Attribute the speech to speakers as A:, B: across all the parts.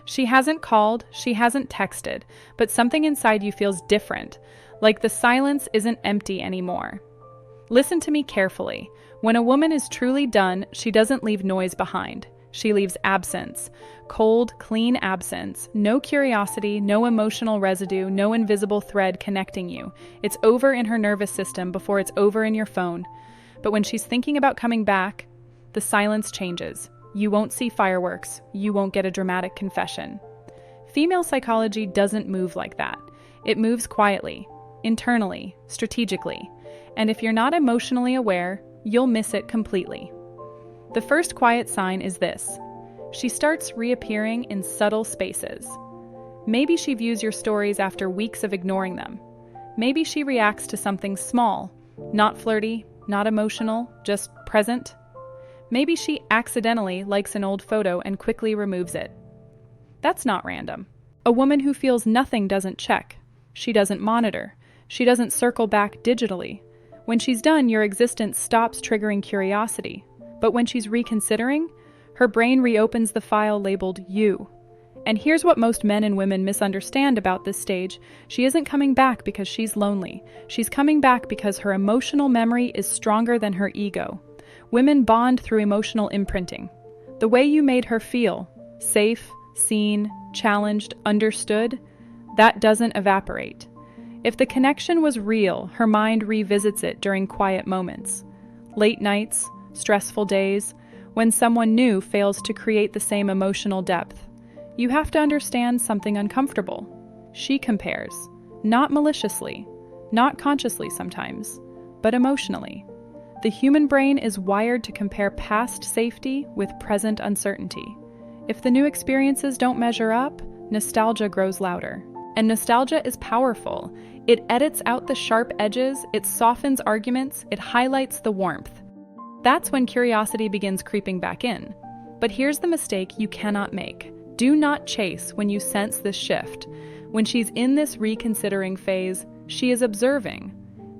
A: She hasn't called, she hasn't texted, but something inside you feels different, like the silence isn't empty anymore. Listen to me carefully. When a woman is truly done, she doesn't leave noise behind. She leaves absence. Cold, clean absence. No curiosity, no emotional residue, no invisible thread connecting you. It's over in her nervous system before it's over in your phone. But when she's thinking about coming back, the silence changes. You won't see fireworks. You won't get a dramatic confession. Female psychology doesn't move like that. It moves quietly, internally, strategically. And if you're not emotionally aware, you'll miss it completely. The first quiet sign is this. She starts reappearing in subtle spaces. Maybe she views your stories after weeks of ignoring them. Maybe she reacts to something small, not flirty, not emotional, just present. Maybe she accidentally likes an old photo and quickly removes it. That's not random. A woman who feels nothing doesn't check. She doesn't monitor. She doesn't circle back digitally. When she's done, your existence stops triggering curiosity. But when she's reconsidering, her brain reopens the file labeled you. And here's what most men and women misunderstand about this stage. She isn't coming back because she's lonely. She's coming back because her emotional memory is stronger than her ego. Women bond through emotional imprinting. The way you made her feel, safe, seen, challenged, understood, that doesn't evaporate. If the connection was real, her mind revisits it during quiet moments. Late nights, stressful days, when someone new fails to create the same emotional depth. You have to understand something uncomfortable. She compares, not maliciously, not consciously sometimes, but emotionally. The human brain is wired to compare past safety with present uncertainty. If the new experiences don't measure up, nostalgia grows louder. And nostalgia is powerful. It edits out the sharp edges, it softens arguments, it highlights the warmth. That's when curiosity begins creeping back in. But here's the mistake you cannot make. Do not chase when you sense this shift. When she's in this reconsidering phase, she is observing,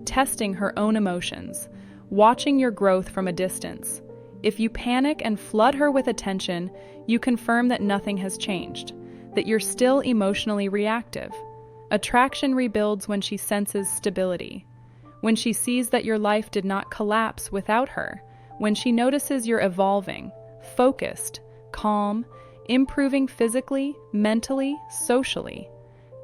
A: testing her own emotions, watching your growth from a distance. If you panic and flood her with attention, you confirm that nothing has changed, that you're still emotionally reactive. Attraction rebuilds when she senses stability, when she sees that your life did not collapse without her, when she notices you're evolving, focused, calm, improving physically, mentally, socially.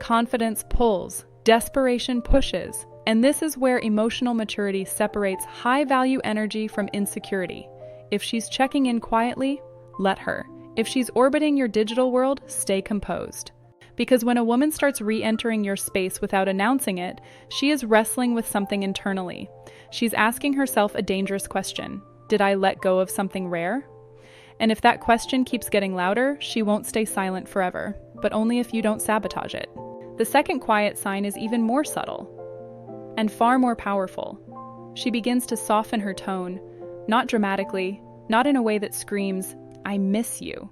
A: Confidence pulls, desperation pushes, and this is where emotional maturity separates high-value energy from insecurity. If she's checking in quietly, let her. If she's orbiting your digital world, stay composed. Because when a woman starts re-entering your space without announcing it, she is wrestling with something internally. She's asking herself a dangerous question. Did I let go of something rare? And if that question keeps getting louder, she won't stay silent forever, but only if you don't sabotage it. The second quiet sign is even more subtle and far more powerful. She begins to soften her tone, not dramatically, not in a way that screams, "I miss you."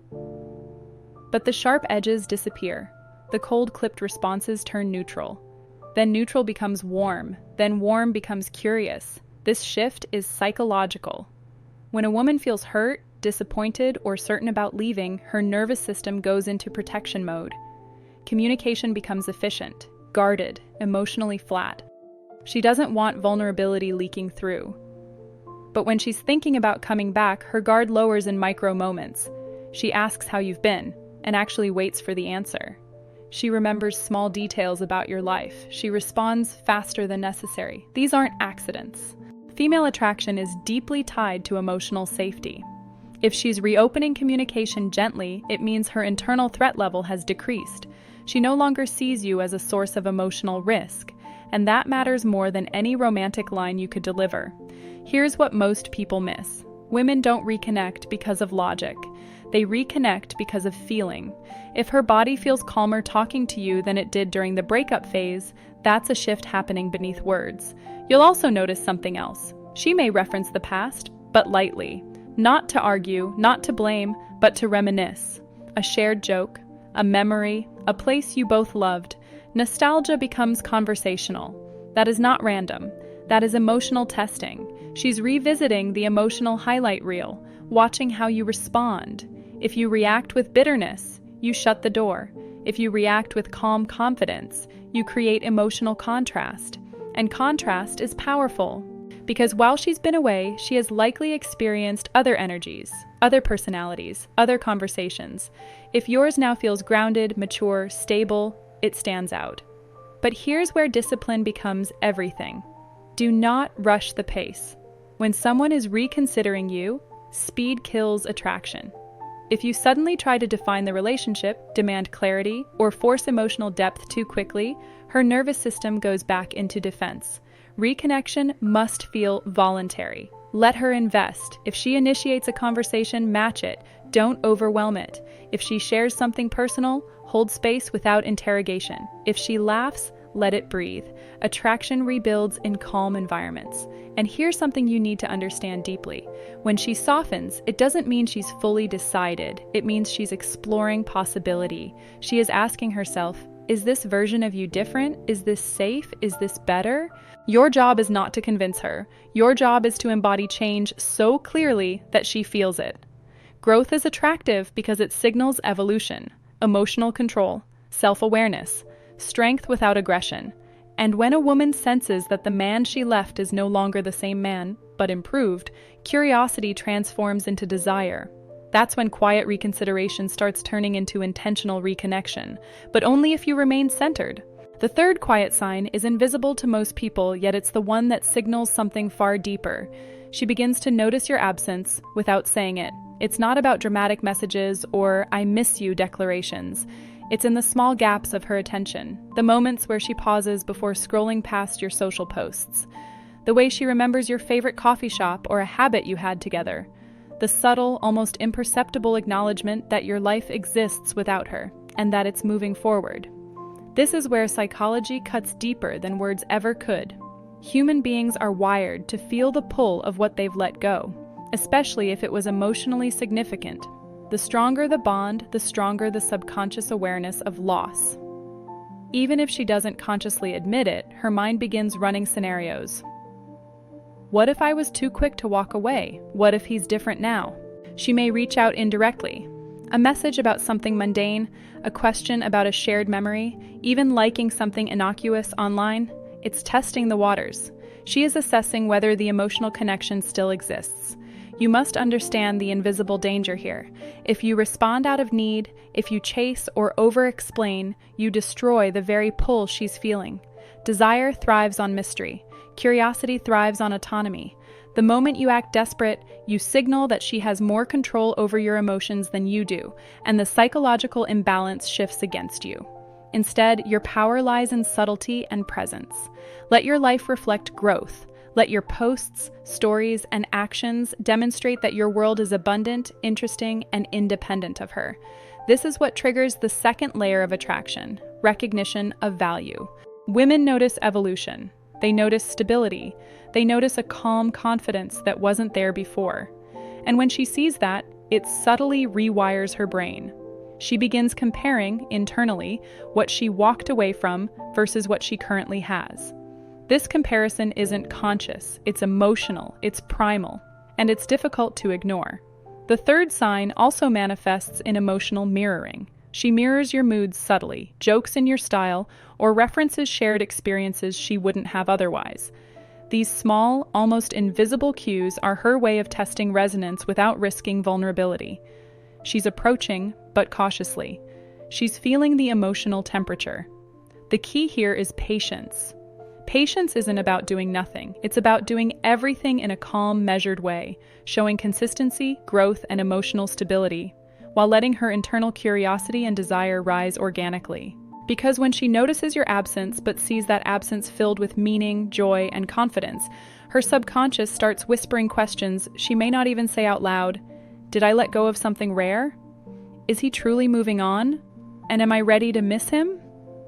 A: But the sharp edges disappear. The cold clipped responses turn neutral. Then neutral becomes warm. Then warm becomes curious. This shift is psychological. When a woman feels hurt, disappointed, or certain about leaving, her nervous system goes into protection mode. Communication becomes efficient, guarded, emotionally flat. She doesn't want vulnerability leaking through. But when she's thinking about coming back, her guard lowers in micro moments. She asks how you've been, and actually waits for the answer. She remembers small details about your life. She responds faster than necessary. These aren't accidents. Female attraction is deeply tied to emotional safety. If she's reopening communication gently, it means her internal threat level has decreased. She no longer sees you as a source of emotional risk, and that matters more than any romantic line you could deliver. Here's what most people miss. Women don't reconnect because of logic. They reconnect because of feeling. If her body feels calmer talking to you than it did during the breakup phase, that's a shift happening beneath words. You'll also notice something else. She may reference the past, but lightly. Not to argue, not to blame, but to reminisce. A shared joke, a memory, a place you both loved. Nostalgia becomes conversational. That is not random. That is emotional testing. She's revisiting the emotional highlight reel, watching how you respond. If you react with bitterness, you shut the door. If you react with calm confidence, you create emotional contrast. And contrast is powerful, because while she's been away, she has likely experienced other energies, other personalities, other conversations. If yours now feels grounded, mature, stable, it stands out. But here's where discipline becomes everything. Do not rush the pace. When someone is reconsidering you, speed kills attraction. If you suddenly try to define the relationship, demand clarity, or force emotional depth too quickly, her nervous system goes back into defense. Reconnection must feel voluntary. Let her invest. If she initiates a conversation, match it. Don't overwhelm it. If she shares something personal, hold space without interrogation. If she laughs, let it breathe. Attraction rebuilds in calm environments. And here's something you need to understand deeply. When she softens, it doesn't mean she's fully decided. It means she's exploring possibility. She is asking herself, is this version of you different? Is this safe? Is this better? Your job is not to convince her. Your job is to embody change so clearly that she feels it. Growth is attractive because it signals evolution, emotional control, self-awareness, strength without aggression. And when a woman senses that the man she left is no longer the same man, but improved, curiosity transforms into desire. That's when quiet reconsideration starts turning into intentional reconnection, but only if you remain centered. The third quiet sign is invisible to most people, yet it's the one that signals something far deeper. She begins to notice your absence without saying it. It's not about dramatic messages or "I miss you" declarations. It's in the small gaps of her attention, the moments where she pauses before scrolling past your social posts, the way she remembers your favorite coffee shop or a habit you had together, the subtle, almost imperceptible acknowledgement that your life exists without her, and that it's moving forward. This is where psychology cuts deeper than words ever could. Human beings are wired to feel the pull of what they've let go, especially if it was emotionally significant. The stronger the bond, the stronger the subconscious awareness of loss. Even if she doesn't consciously admit it, her mind begins running scenarios. What if I was too quick to walk away? What if he's different now? She may reach out indirectly. A message about something mundane, a question about a shared memory, even liking something innocuous online. It's testing the waters. She is assessing whether the emotional connection still exists. You must understand the invisible danger here. If you respond out of need, if you chase or over-explain, you destroy the very pull she's feeling. Desire thrives on mystery. Curiosity thrives on autonomy. The moment you act desperate, you signal that she has more control over your emotions than you do, and the psychological imbalance shifts against you. Instead, your power lies in subtlety and presence. Let your life reflect growth. Let your posts, stories, and actions demonstrate that your world is abundant, interesting, and independent of her. This is what triggers the second layer of attraction, recognition of value. Women notice evolution. They notice stability. They notice a calm confidence that wasn't there before. And when she sees that, it subtly rewires her brain. She begins comparing, internally, what she walked away from versus what she currently has. This comparison isn't conscious, it's emotional, it's primal, and it's difficult to ignore. The third sign also manifests in emotional mirroring. She mirrors your moods subtly, jokes in your style, or references shared experiences she wouldn't have otherwise. These small, almost invisible cues are her way of testing resonance without risking vulnerability. She's approaching, but cautiously. She's feeling the emotional temperature. The key here is patience. Patience isn't about doing nothing. It's about doing everything in a calm, measured way, showing consistency, growth, and emotional stability, while letting her internal curiosity and desire rise organically. Because when she notices your absence but sees that absence filled with meaning, joy, and confidence, her subconscious starts whispering questions she may not even say out loud. Did I let go of something rare? Is he truly moving on? And am I ready to miss him?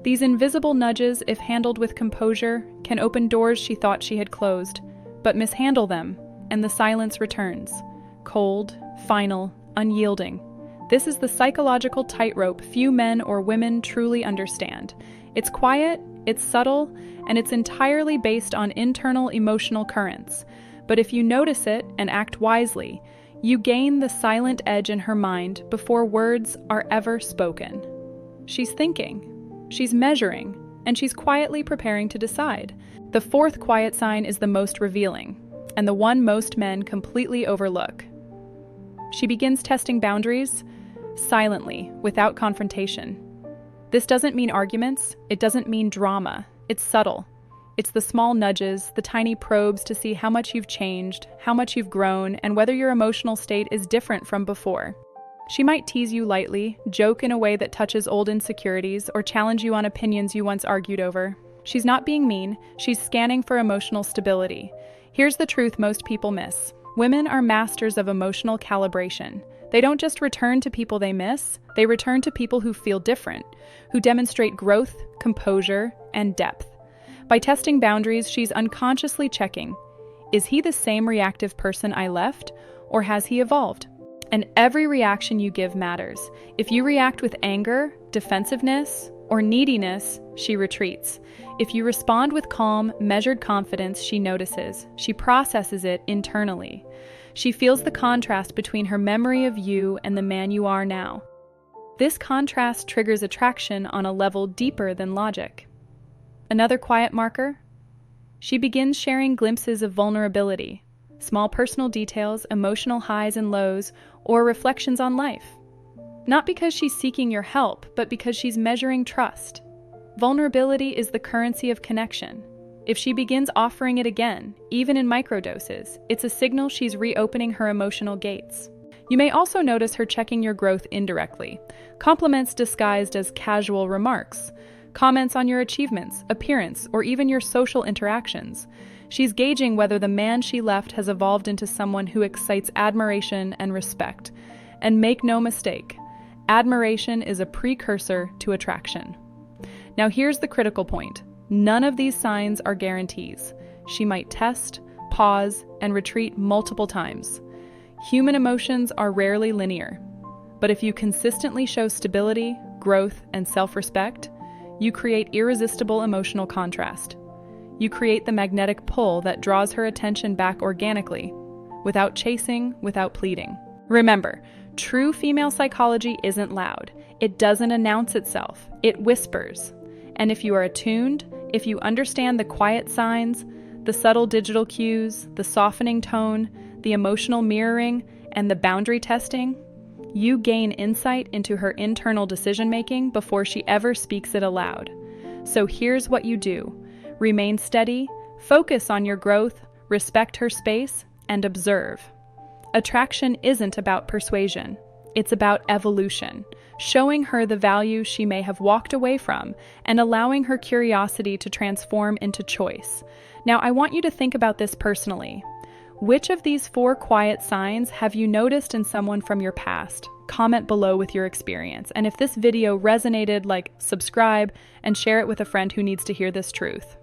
A: These invisible nudges, if handled with composure, can open doors she thought she had closed, but mishandle them, and the silence returns. Cold, final, unyielding. This is the psychological tightrope few men or women truly understand. It's quiet, it's subtle, and it's entirely based on internal emotional currents. But if you notice it and act wisely, You gain the silent edge in her mind before words are ever spoken. She's thinking, she's measuring, and she's quietly preparing to decide. The fourth quiet sign is the most revealing, and the one most men completely overlook. She begins testing boundaries silently, without confrontation. This doesn't mean arguments, it doesn't mean drama, it's subtle. It's the small nudges, the tiny probes to see how much you've changed, how much you've grown, and whether your emotional state is different from before. She might tease you lightly, joke in a way that touches old insecurities, or challenge you on opinions you once argued over. She's not being mean, she's scanning for emotional stability. Here's the truth most people miss. Women are masters of emotional calibration. They don't just return to people they miss, they return to people who feel different, who demonstrate growth, composure, and depth. By testing boundaries, she's unconsciously checking, is he the same reactive person I left, or has he evolved? And every reaction you give matters. If you react with anger, defensiveness, or neediness, she retreats. If you respond with calm, measured confidence, she notices. She processes it internally. She feels the contrast between her memory of you and the man you are now. This contrast triggers attraction on a level deeper than logic. Another quiet marker? She begins sharing glimpses of vulnerability, small personal details, emotional highs and lows, or reflections on life. Not because she's seeking your help, but because she's measuring trust. Vulnerability is the currency of connection. If she begins offering it again, even in microdoses, it's a signal she's reopening her emotional gates. You may also notice her checking your growth indirectly. Compliments disguised as casual remarks, comments on your achievements, appearance, or even your social interactions. She's gauging whether the man she left has evolved into someone who excites admiration and respect. And make no mistake, admiration is a precursor to attraction. Now here's the critical point. None of these signs are guarantees. She might test, pause, and retreat multiple times. Human emotions are rarely linear. But if you consistently show stability, growth, and self-respect, you create irresistible emotional contrast. You create the magnetic pull that draws her attention back organically, without chasing, without pleading. Remember, true female psychology isn't loud. It doesn't announce itself. It whispers. And if you are attuned, if you understand the quiet signs, the subtle digital cues, the softening tone, the emotional mirroring, and the boundary testing, you gain insight into her internal decision-making before she ever speaks it aloud. So here's what you do. Remain steady, focus on your growth, respect her space, and observe. Attraction isn't about persuasion. It's about evolution, showing her the value she may have walked away from and allowing her curiosity to transform into choice. Now, I want you to think about this personally. Which of these 4 quiet signs have you noticed in someone from your past? Comment below with your experience. And if this video resonated, subscribe and share it with a friend who needs to hear this truth.